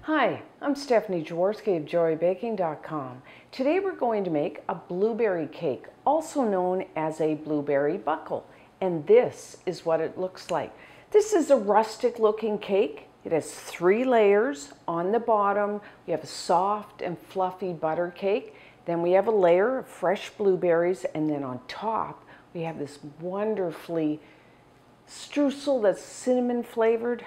Hi, I'm Stephanie Jaworski of JoyBaking.com. Today we're going to make a blueberry cake, also known as a blueberry buckle. And this is what it looks like. This is a rustic looking cake. It has 3 layers. On the bottom, we have a soft and fluffy butter cake. Then we have a layer of fresh blueberries. And then on top, we have this wonderfully streusel that's cinnamon flavored.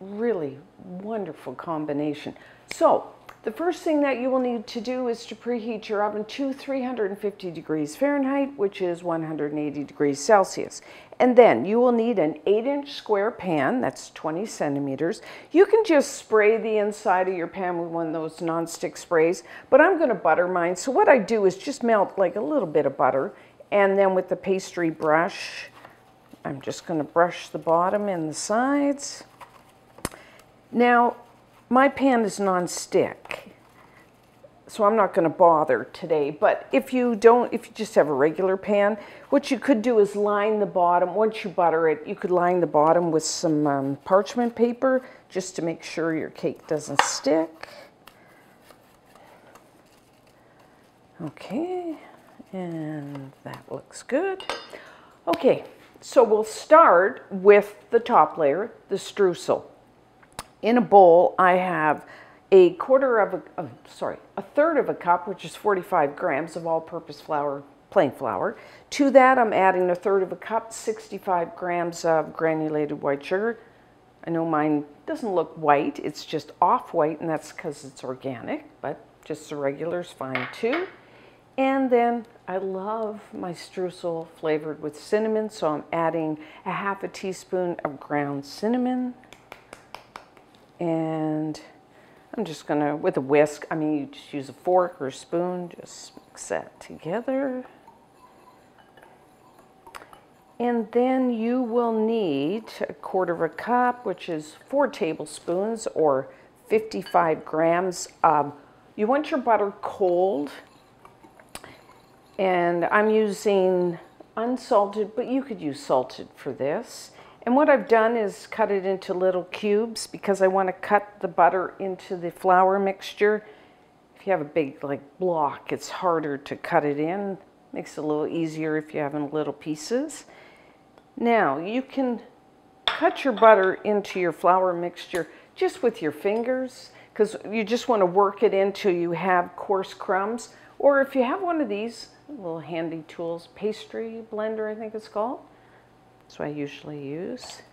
Really wonderful combination. So the first thing that you will need to do is to preheat your oven to 350 degrees Fahrenheit, which is 180 degrees Celsius. And then you will need an 8-inch square pan, that's 20 centimeters. You can just spray the inside of your pan with one of those nonstick sprays, but I'm going to butter mine. So what I do is just melt like a little bit of butter, and then with the pastry brush, I'm just going to brush the bottom and the sides. Now, my pan is non-stick, so I'm not going to bother today, but if you just have a regular pan, what you could do is line the bottom. Once you butter it, you could line the bottom with some parchment paper just to make sure your cake doesn't stick. Okay, and that looks good. Okay, so we'll start with the top layer, the streusel. In a bowl, I have a third of a cup, which is 45 grams of all-purpose flour, plain flour. To that, I'm adding a third of a cup, 65 grams of granulated white sugar. I know mine doesn't look white, it's just off-white, and that's because it's organic, but just the regular is fine too. And then I love my streusel flavored with cinnamon, so I'm adding a half a teaspoon of ground cinnamon. And I'm just gonna, with a whisk, you just use a fork or a spoon, just mix that together. And then you will need a quarter of a cup, which is 4 tablespoons or 55 grams. You want your butter cold, and I'm using unsalted, but you could use salted for this. And what I've done is cut it into little cubes because I want to cut the butter into the flour mixture. If you have a big block, it's harder to cut it in. Makes it a little easier if you have in little pieces. Now you can cut your butter into your flour mixture just with your fingers because you just want to work it until you have coarse crumbs. Or if you have one of these little handy tools, pastry blender I think it's called. That's what I usually use,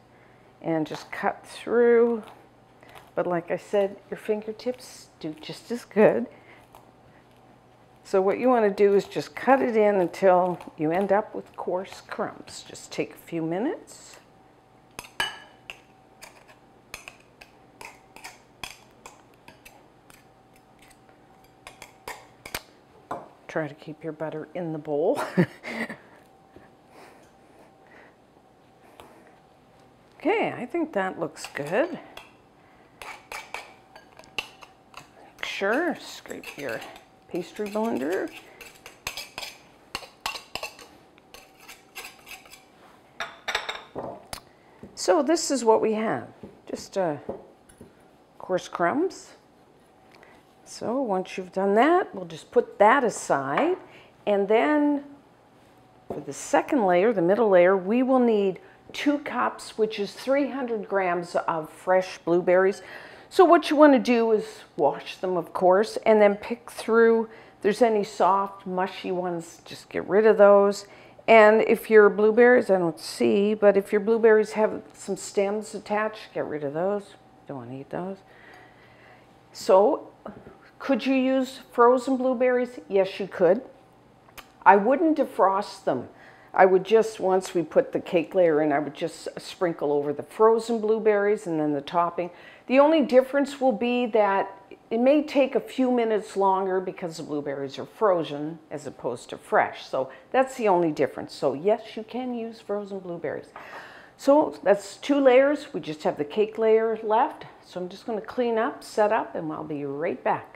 and just cut through. But like I said, your fingertips do just as good. So what you want to do is just cut it in until you end up with coarse crumbs. Just take a few minutes. Try to keep your butter in the bowl. Okay, I think that looks good. Make sure, scrape your pastry blender. So this is what we have, just coarse crumbs. So once you've done that, we'll just put that aside. And then for the second layer, the middle layer, we will need 2 cups, which is 300 grams of fresh blueberries. So what you want to do is wash them, of course, and then pick through. If there's any soft, mushy ones, just get rid of those. And if your blueberries, I don't see, but if your blueberries have some stems attached, get rid of those. Don't want to eat those. So could you use frozen blueberries? Yes, you could. I wouldn't defrost them. I would just, once we put the cake layer in, I would just sprinkle over the frozen blueberries and then the topping. The only difference will be that it may take a few minutes longer because the blueberries are frozen as opposed to fresh. So that's the only difference. So yes, you can use frozen blueberries. So that's 2 layers. We just have the cake layer left. So I'm just going to clean up, set up, and I'll be right back.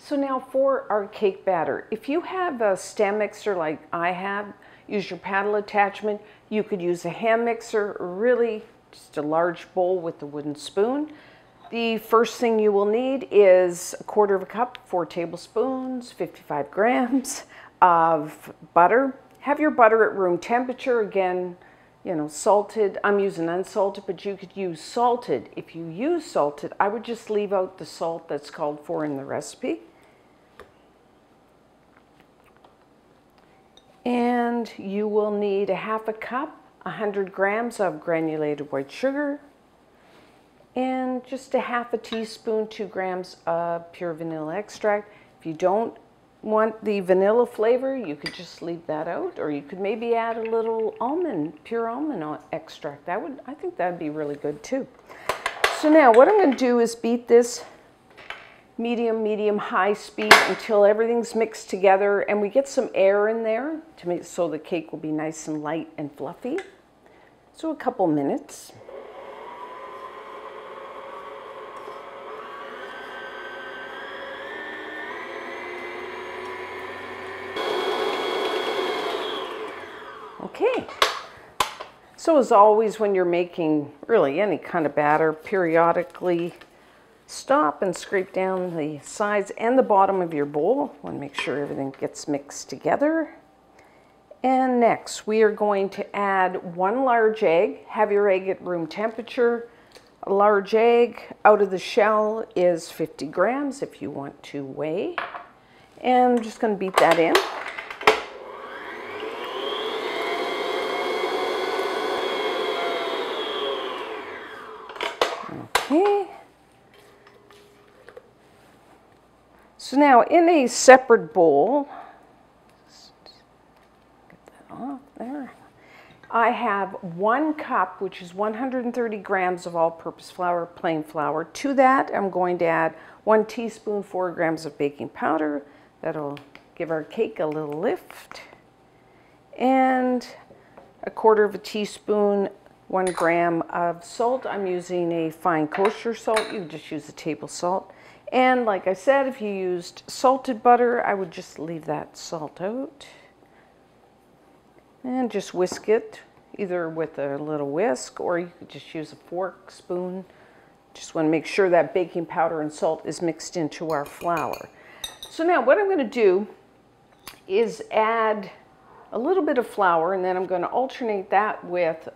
So now for our cake batter. If you have a stand mixer like I have, use your paddle attachment. You could use a hand mixer or really just a large bowl with a wooden spoon. The first thing you will need is 1/4 cup, 4 tablespoons, 55 grams of butter. Have your butter at room temperature. Again, you know, salted. I'm using unsalted, but you could use salted. If you use salted, I would just leave out the salt that's called for in the recipe. And you will need 1/2 cup, 100 grams of granulated white sugar, and just 1/2 teaspoon, 2 grams of pure vanilla extract. If you don't want the vanilla flavor, you could just leave that out, or you could maybe add a little pure almond extract. I think that'd be really good too. So now what I'm going to do is beat this medium, high speed until everything's mixed together and we get some air in there to make so the cake will be nice and light and fluffy. So a couple minutes. Okay. So as always, when you're making really any kind of batter, periodically stop and scrape down the sides and the bottom of your bowl. Want to make sure everything gets mixed together. And next, we are going to add 1 large egg. Have your egg at room temperature. A large egg out of the shell is 50 grams if you want to weigh. And I'm just going to beat that in. Okay. So now in a separate bowl, get that off there, I have 1 cup, which is 130 grams of all-purpose flour, plain flour. To that, I'm going to add 1 teaspoon, 4 grams of baking powder. That'll give our cake a little lift. And 1/4 teaspoon, 1 gram of salt. I'm using a fine kosher salt. You can just use a table salt. And like I said, if you used salted butter, I would just leave that salt out. And just whisk it, either with a little whisk, or you could just use a fork, spoon. Just want to make sure that baking powder and salt is mixed into our flour. So now what I'm going to do is add a little bit of flour, and then I'm going to alternate that with,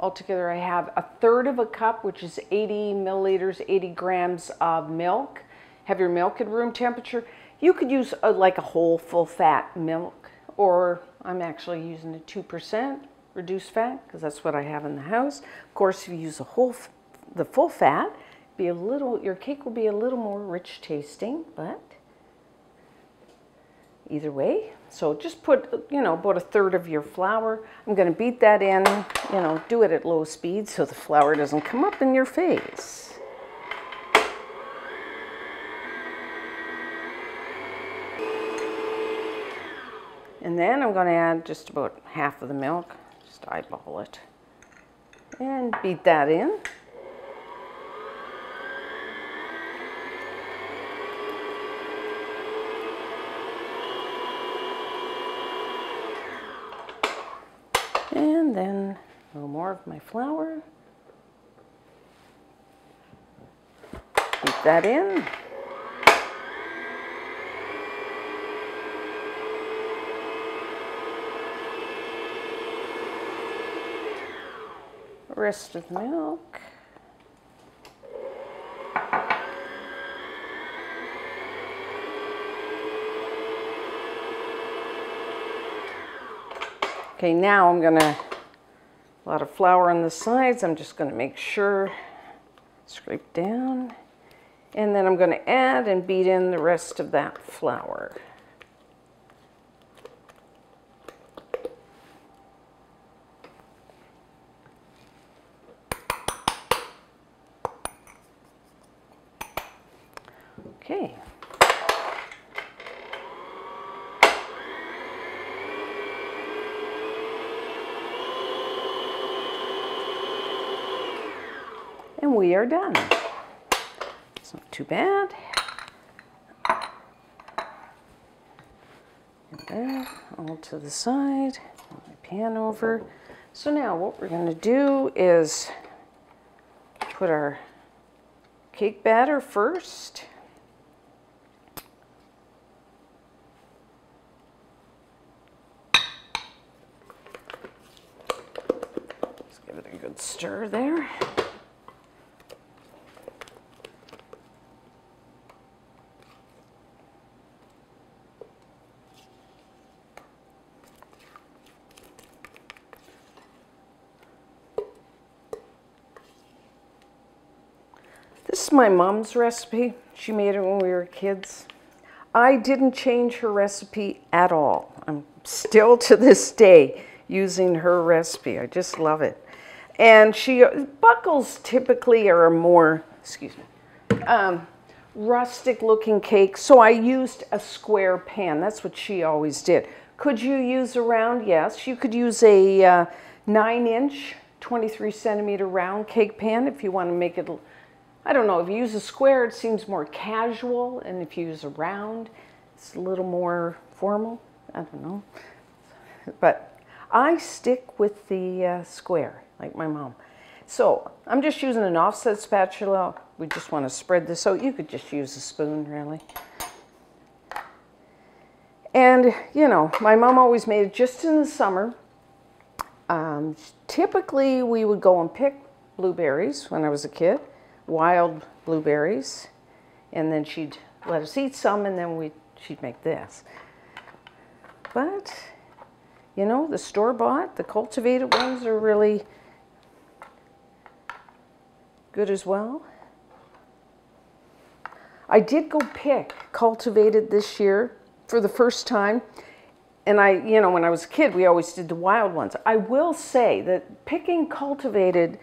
altogether I have 1/3 cup, which is 80 milliliters, 80 grams of milk. Have your milk at room temperature. You could use like a whole full fat milk, or I'm actually using a 2% reduced fat because that's what I have in the house. Of course, if you use the full fat, your cake will be a little more rich tasting, but either way. So just put, you know, about 1/3 of your flour. I'm going to beat that in, you know, do it at low speed so the flour doesn't come up in your face. And then I'm going to add just about 1/2 of the milk, just eyeball it, and beat that in. And then a little more of my flour. Beat that in. Rest of the milk. Okay, now I'm gonna, a lot of flour on the sides. I'm just gonna make sure, scrape down. And then I'm gonna add and beat in the rest of that flour. Okay. And we are done. It's not too bad. And that all to the side. Move my pan over. So now what we're going to do is put our cake batter first. Let's give it a good stir there. This is my mom's recipe. She made it when we were kids. I didn't change her recipe at all. I'm still to this day using her recipe. I just love it. And buckles typically are a more, excuse me, rustic looking cake. So I used a square pan. That's what she always did. Could you use a round? Yes. You could use a 9-inch, 23 centimeter round cake pan if you want to make it. I don't know, if you use a square, it seems more casual, and if you use a round, it's a little more formal. I don't know. But I stick with the square, like my mom. So I'm just using an offset spatula. We just want to spread this out. You could just use a spoon, really. And, you know, my mom always made it just in the summer. Typically, we would go and pick blueberries when I was a kid. Wild blueberries, and then she'd let us eat some, and then she'd make this. But, you know, the store-bought, the cultivated ones are really good as well. I did go pick cultivated this year for the first time, and you know, when I was a kid, we always did the wild ones. I will say that picking cultivated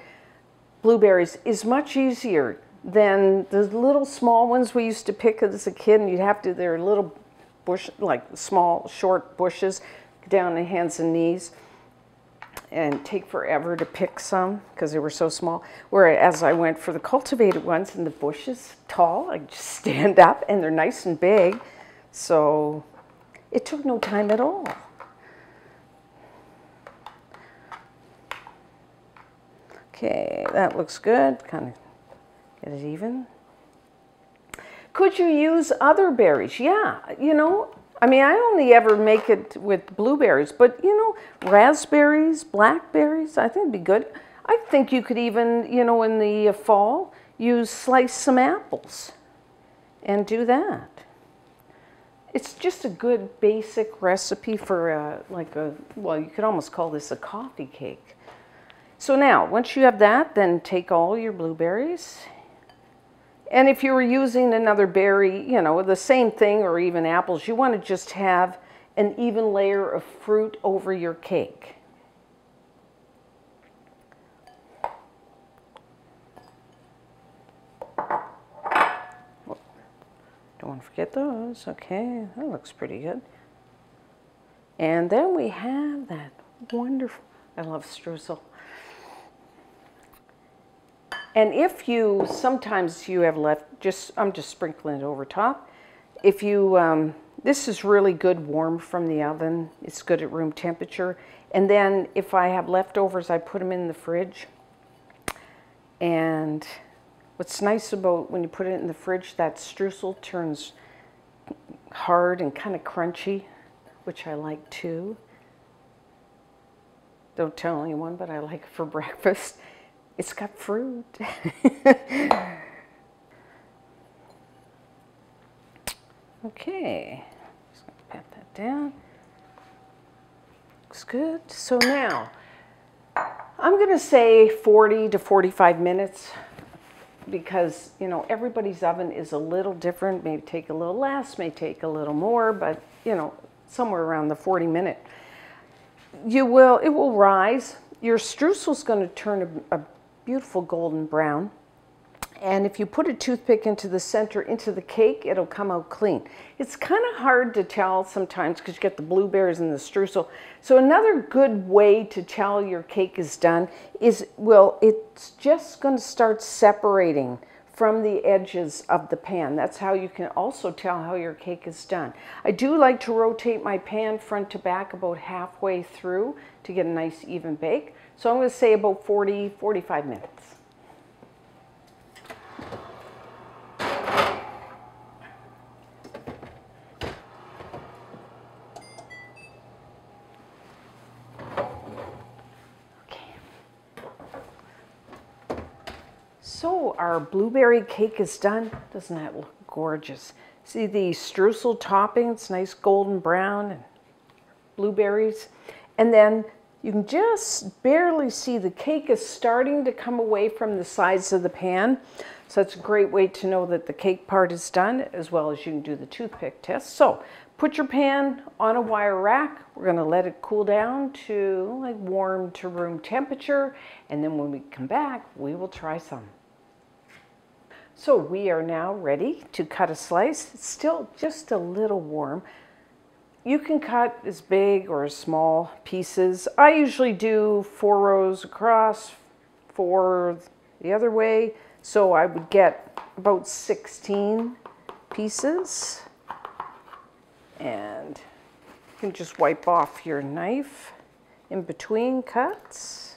blueberries is much easier than the little small ones we used to pick as a kid, and they're little bush, like small, short bushes down the hands and knees, and take forever to pick some because they were so small. Whereas I went for the cultivated ones, and the bush is tall, I just stand up, and they're nice and big, so it took no time at all. Okay, that looks good. Kind of get it even. Could you use other berries? Yeah, you know, I mean, I only ever make it with blueberries, but you know, raspberries, blackberries, I think it'd be good. I think you could even, you know, in the fall, slice some apples and do that. It's just a good basic recipe for well, you could almost call this a coffee cake. So now, once you have that, then take all your blueberries. And if you were using another berry, you know, the same thing, or even apples, you want to just have an even layer of fruit over your cake. Don't want to forget those. Okay, that looks pretty good. And then we have that wonderful, I love streusel. And if sometimes you have left, I'm just sprinkling it over top. If you, this is really good warm from the oven. It's good at room temperature. And then if I have leftovers, I put them in the fridge. And what's nice about when you put it in the fridge, that streusel turns hard and kind of crunchy, which I like too. Don't tell anyone, but I like it for breakfast. It's got fruit. Okay, just gonna pat that down. Looks good. So now, I'm gonna say 40 to 45 minutes because, you know, everybody's oven is a little different. May take a little less, may take a little more, but, you know, somewhere around the 40-minute. It will rise. Your streusel's gonna turn a beautiful golden brown. And if you put a toothpick into the center, into the cake, it'll come out clean. It's kind of hard to tell sometimes because you get the blueberries and the streusel. So another good way to tell your cake is done is, well, it's just going to start separating from the edges of the pan. That's how you can also tell how your cake is done. I do like to rotate my pan front to back about halfway through to get a nice even bake. So I'm going to say about 40, 45 minutes. So our blueberry cake is done. Doesn't that look gorgeous? See the streusel topping, it's nice golden brown and blueberries. And then you can just barely see the cake is starting to come away from the sides of the pan. So that's a great way to know that the cake part is done, as well as you can do the toothpick test. So put your pan on a wire rack. We're going to let it cool down to like warm to room temperature. And then when we come back, we will try some. So we are now ready to cut a slice. It's still just a little warm. You can cut as big or as small pieces. I usually do 4 rows across, 4 the other way. So I would get about 16 pieces. And you can just wipe off your knife in between cuts.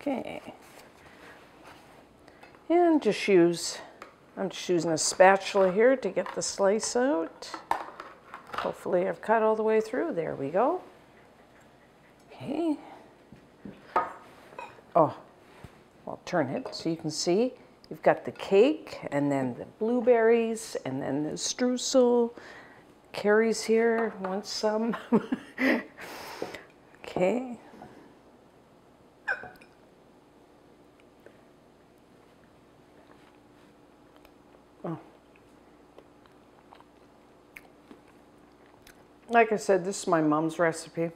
Okay, and I'm just using a spatula here to get the slice out. Hopefully I've cut all the way through. There we go. Okay. Oh, I'll turn it so you can see. You've got the cake, and then the blueberries, and then the streusel. Carrie's here, wants some. Okay. Like I said, this is my mom's recipe.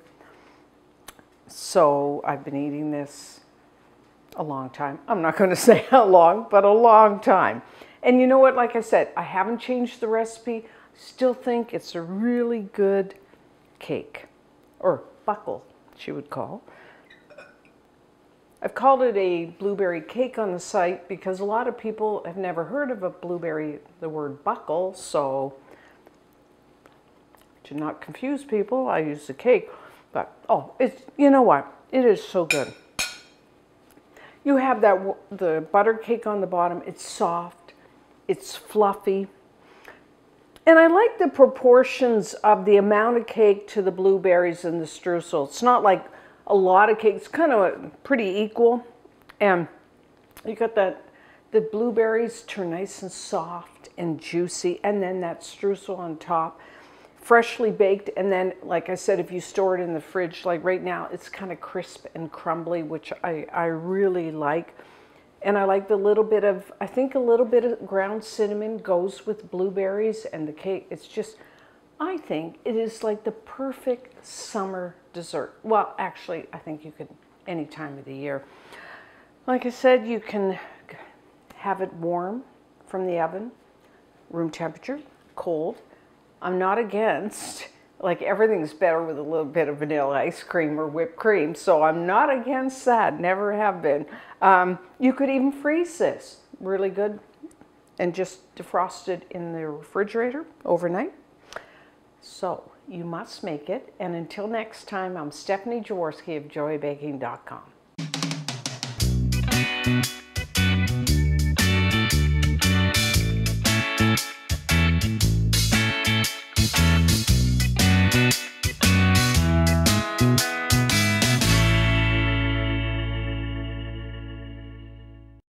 So I've been eating this a long time. I'm not going to say how long, but a long time. And you know what? Like I said, I haven't changed the recipe. Still think it's a really good cake, or buckle, she would call. I've called it a blueberry cake on the site because a lot of people have never heard of a blueberry, the word buckle, so to not confuse people, I use the cake. But, oh, it's, you know what? It is so good. You have the butter cake on the bottom. It's soft. It's fluffy. And I like the proportions of the amount of cake to the blueberries and the streusel. It's not like a lot of cake. It's kind of pretty equal. And you got the blueberries turn nice and soft and juicy. And then that streusel on top. Freshly baked, and then, like I said, if you store it in the fridge, like right now, it's kind of crisp and crumbly, which I really like. And I like the little bit of, I think a little bit of ground cinnamon goes with blueberries and the cake. It's just, I think it is like the perfect summer dessert. Well, actually, I think you could any time of the year. Like I said, you can have it warm from the oven, room temperature, cold. I'm not against, like everything's better with a little bit of vanilla ice cream or whipped cream, so I'm not against that, never have been. You could even freeze this, really good, and just defrost it in the refrigerator overnight. So you must make it, and until next time, I'm Stephanie Jaworski of JoyBaking.com.